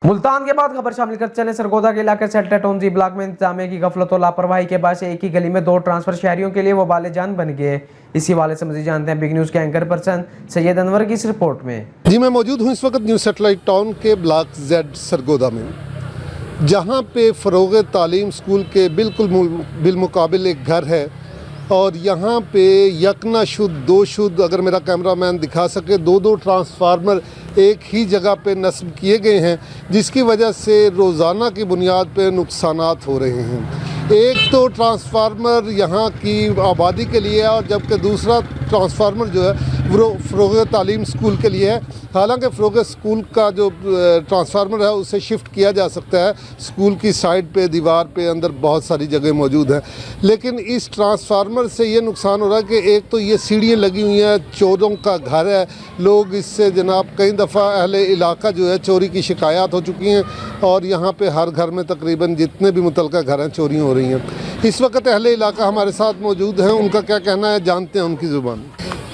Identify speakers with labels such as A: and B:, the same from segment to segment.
A: मुल्तान के बाद खबर शामिल कर चले सरगोदा के इलाके सेक्टर टोंजी ब्लॉक में इंतजामिया की गफलत और लापरवाही के बाद से एक ही गली में दो ट्रांसफर शहरियों के लिए वो बाले जान बन गए। इसी वाले से मजीद जानते हैं बिग न्यूज के एंकर पर्सन सैयद अनवर की इस रिपोर्ट में।
B: जी, मैं मौजूद हूँ इस वक्त न्यू सेटेलाइट टाउन के ब्लॉक जेड सरगोदा में, जहाँ पे फ़रोग़ तालीम स्कूल के बिल्कुल बिलमुकाबिल एक घर है और यहाँ पे यकना शुद्ध दो शुद्ध, अगर मेरा कैमरामैन दिखा सके, दो ट्रांसफार्मर एक ही जगह पे नस्ब किए गए हैं, जिसकी वजह से रोज़ाना की बुनियाद पे नुकसानात हो रहे हैं। एक तो ट्रांसफार्मर यहाँ की आबादी के लिए है और जबकि दूसरा ट्रांसफार्मर जो है वो फ़रोग़ तालीम स्कूल के लिए है। हालांकि फ़रोग़ स्कूल का जो ट्रांसफार्मर है उसे शिफ्ट किया जा सकता है, स्कूल की साइड पे, दीवार पे, अंदर बहुत सारी जगह मौजूद है। लेकिन इस ट्रांसफार्मर से ये नुकसान हो रहा है कि एक तो ये सीढ़ियाँ लगी हुई हैं, चोरों का घर है, लोग इससे जनाब कई दफ़ा अहले इलाका जो है चोरी की शिकायत हो चुकी हैं और यहाँ पे हर घर में तकरीबन जितने भी मुतलका घर हैं चोरी हो रही हैं। इस वक्त अहले इलाका हमारे साथ मौजूद हैं, उनका क्या कहना है जानते हैं उनकी ज़ुबान।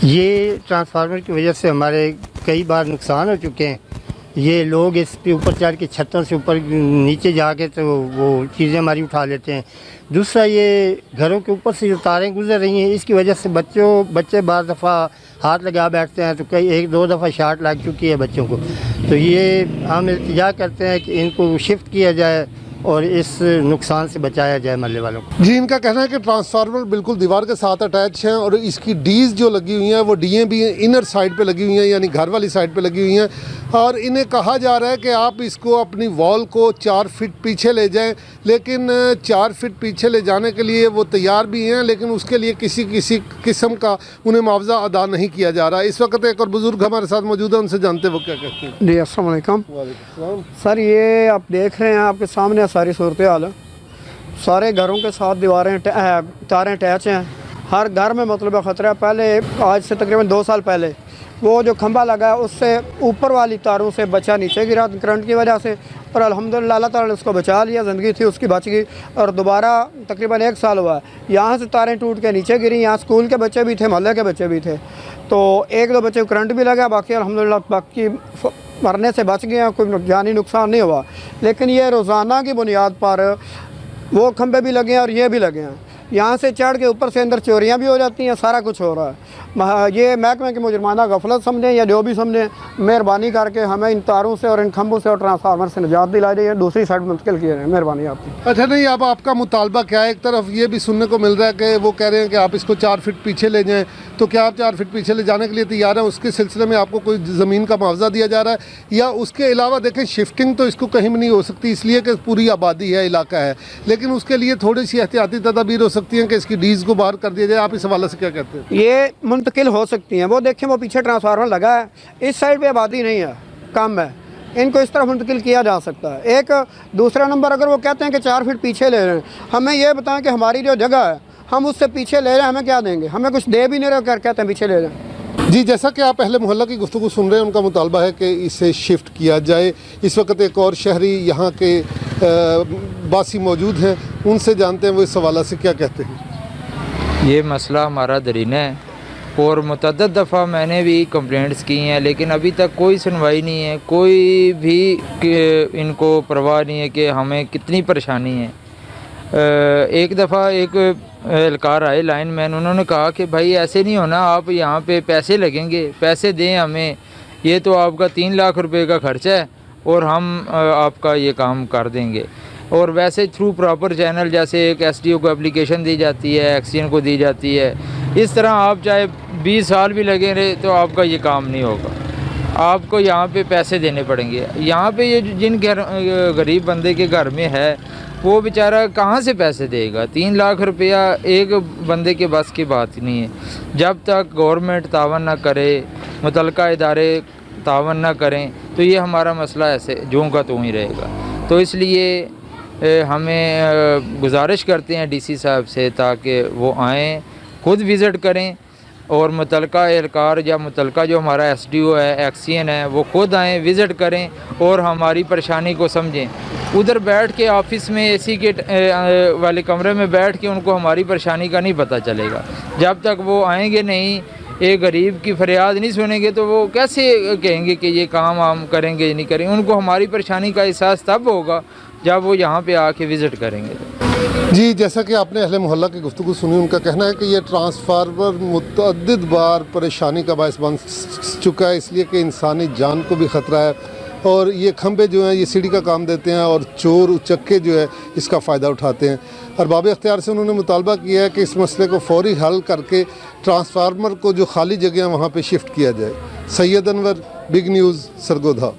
C: ये ट्रांसफार्मर की वजह से हमारे कई बार नुकसान हो चुके हैं। ये लोग इस पे ऊपर चढ़ के छतों से ऊपर नीचे जाके तो वो चीज़ें हमारी उठा लेते हैं। दूसरा, ये घरों के ऊपर से जो तारें गुजर रही हैं, इसकी वजह से बच्चे बार दफ़ा हाथ लगा बैठते हैं, तो कई एक दो दफ़ा शॉट लग चुकी है बच्चों को। तो ये हम इल्तिजा करते हैं कि इनको शिफ्ट किया जाए और इस नुकसान से बचाया जाए महल्ले वालों को।
B: जी, इनका कहना है कि ट्रांसफार्मर बिल्कुल दीवार के साथ अटैच हैं और इसकी डीज जो लगी हुई हैं वो डीएं भी इनर साइड पे लगी हुई हैं, यानी घर वाली साइड पे लगी हुई हैं। और इन्हें कहा जा रहा है कि आप इसको अपनी वॉल को 4 फीट पीछे ले जाएं, लेकिन 4 फीट पीछे ले जाने के लिए वो तैयार भी हैं, लेकिन उसके लिए किसी किस्म का उन्हें मुआवजा अदा नहीं किया जा रहा है। इस वक्त एक और बुज़ुर्ग हमारे साथ मौजूद है, उनसे जानते हैं वो क्या कहते हैं।
D: जी, अस्सलाम वालेकुम सर। ये आप देख रहे हैं, आपके सामने सारी सूरत हाल है। सारे घरों के साथ दीवारें तारें अटैच हैं, हर घर में मतलब ख़तरा है। पहले आज से तकरीबन 2 साल पहले वो जो खंभा लगा है उससे ऊपर वाली तारों से बच्चा नीचे गिरा करंट की वजह से, और अल्हम्दुलिल्लाह अल्लाह ताला ने उसको बचा लिया, ज़िंदगी थी उसकी बच गई। और दोबारा तकरीबन 1 साल हुआ, यहाँ से तारें टूट के नीचे गिरी। यहाँ स्कूल के बच्चे भी थे, मोहल्ले के बच्चे भी थे, तो 1-2 बच्चे को करंट भी लगा, बाकी अल्हम्दुलिल्लाह बाकी मरने से बच गए, कोई जानी नुकसान नहीं हुआ। लेकिन ये रोज़ाना की बुनियाद पर वो खंभे भी लगे हैं और ये भी लगे हैं। यहाँ से चढ़ के ऊपर से अंदर चोरियाँ भी हो जाती हैं, सारा कुछ हो रहा है। ये महकमे की मुजरमाना गफलत समझें या जो भी समझें, मेहरबानी करके हमें इन तारों से और इन खंभों से और ट्रांसफार्मर से निजात दिलाई जाए, दूसरी साइड मुंतकिल किए जाए। मेहरबानी आपकी।
B: अच्छा, नहीं, अब आपका मुतालबा क्या है? एक तरफ ये भी सुनने को मिल रहा है कि वो कह रहे हैं कि आप इसको 4 फीट पीछे ले जाएँ, तो क्या आप 4 फीट पीछे ले जाने के लिए तैयार हैं? उसके सिलसिले में आपको कोई ज़मीन का मुआवजा दिया जा रहा है? या उसके अलावा देखें, शिफ्टिंग तो इसको कहीं भी नहीं हो सकती, इसलिए कि पूरी आबादी है, इलाका है, लेकिन उसके लिए थोड़ी सी एहतियाती तदाबीर हो सकती हैं कि इसकी डीज़ को बाहर कर दिया जाए। आप इस हवाले से क्या कहते हैं?
D: ये मुंतकिल हो सकती हैं। वो देखें, वो पीछे ट्रांसफार्मर लगा है, इस साइड पे आबादी नहीं है, कम है, इनको इस तरफ मुंतकिल किया जा सकता है। एक दूसरा नंबर, अगर वो कहते हैं कि 4 फीट पीछे ले रहे हैं, हमें ये बताएं कि हमारी जो जगह है हम उससे पीछे ले रहे हैं, हमें क्या देंगे? हमें कुछ दे भी नहीं रहे, कर कहते हैं पीछे ले रहे हैं।
B: जी, जैसा कि आप पहले मोहल्ला की गुफ्तगू सुन रहे हैं, उनका मुतालबा है कि इसे शिफ्ट किया जाए। इस वक्त एक और शहरी यहाँ के बासी मौजूद हैं, उनसे जानते हैं वो इस हवाला से क्या कहते हैं।
E: ये मसला हमारा दरीना है और मुतअद्दिद दफ़ा मैंने भी कंप्लेंट्स की हैं, लेकिन अभी तक कोई सुनवाई नहीं है, कोई भी इनको परवाह नहीं है कि हमें कितनी परेशानी है। एक दफ़ा एक एहलकार आए लाइनमैन, उन्होंने कहा कि भाई ऐसे नहीं होना, आप यहाँ पे पैसे लगेंगे, पैसे दें हमें, ये तो आपका 3 लाख रुपए का खर्चा है और हम आपका ये काम कर देंगे। और वैसे थ्रू प्रॉपर चैनल, जैसे एक SDO को एप्लीकेशन दी जाती है, एक्सीएन को दी जाती है, इस तरह आप चाहे 20 साल भी लगे रहे तो आपका ये काम नहीं होगा, आपको यहाँ पे पैसे देने पड़ेंगे। यहाँ पे ये जिन गरीब बंदे के घर में है, वो बेचारा कहाँ से पैसे देगा? 3 लाख रुपया एक बंदे के बस की बात नहीं है। जब तक गवर्नमेंट तावन ना करे, मुतलका इदारे तावन ना करें, तो ये हमारा मसला ऐसे जों का त्यों ही रहेगा। तो इसलिए हमें गुजारिश करते हैं DC साहब से, ताकि वो आएँ, खुद विज़िट करें और मुतलका एहलकार या मुतलका जो हमारा SDO है, एक्सीएन है, वो खुद आएँ, विज़िट करें और हमारी परेशानी को समझें। उधर बैठ के ऑफिस में AC के वाले कमरे में बैठ के उनको हमारी परेशानी का नहीं पता चलेगा। जब तक वो आएंगे नहीं, एक गरीब की फरियाद नहीं सुनेंगे तो वो कैसे कहेंगे कि ये काम हम करेंगे या नहीं करेंगे। उनको हमारी परेशानी का एहसास तब होगा जब वो यहाँ पे आके विज़िट करेंगे।
B: जी, जैसा कि आपने अहले मोहल्ला की गुफ्तगू सुनी, उनका कहना है कि ये ट्रांसफार्मर मुतअद्दिद बार परेशानी का बायस बन चुका है, इसलिए कि इंसानी जान को भी ख़तरा है। और ये खंभे जो हैं ये सीढ़ी का काम देते हैं और चोर उचक्के जो है इसका फ़ायदा उठाते हैं। अरबाब इख्तियार से उन्होंने मुतालबा किया है कि इस मसले को फौरी हल करके ट्रांसफार्मर को जो खाली जगह वहाँ पे शिफ्ट किया जाए। Syed Anwar, big news, Sargodha.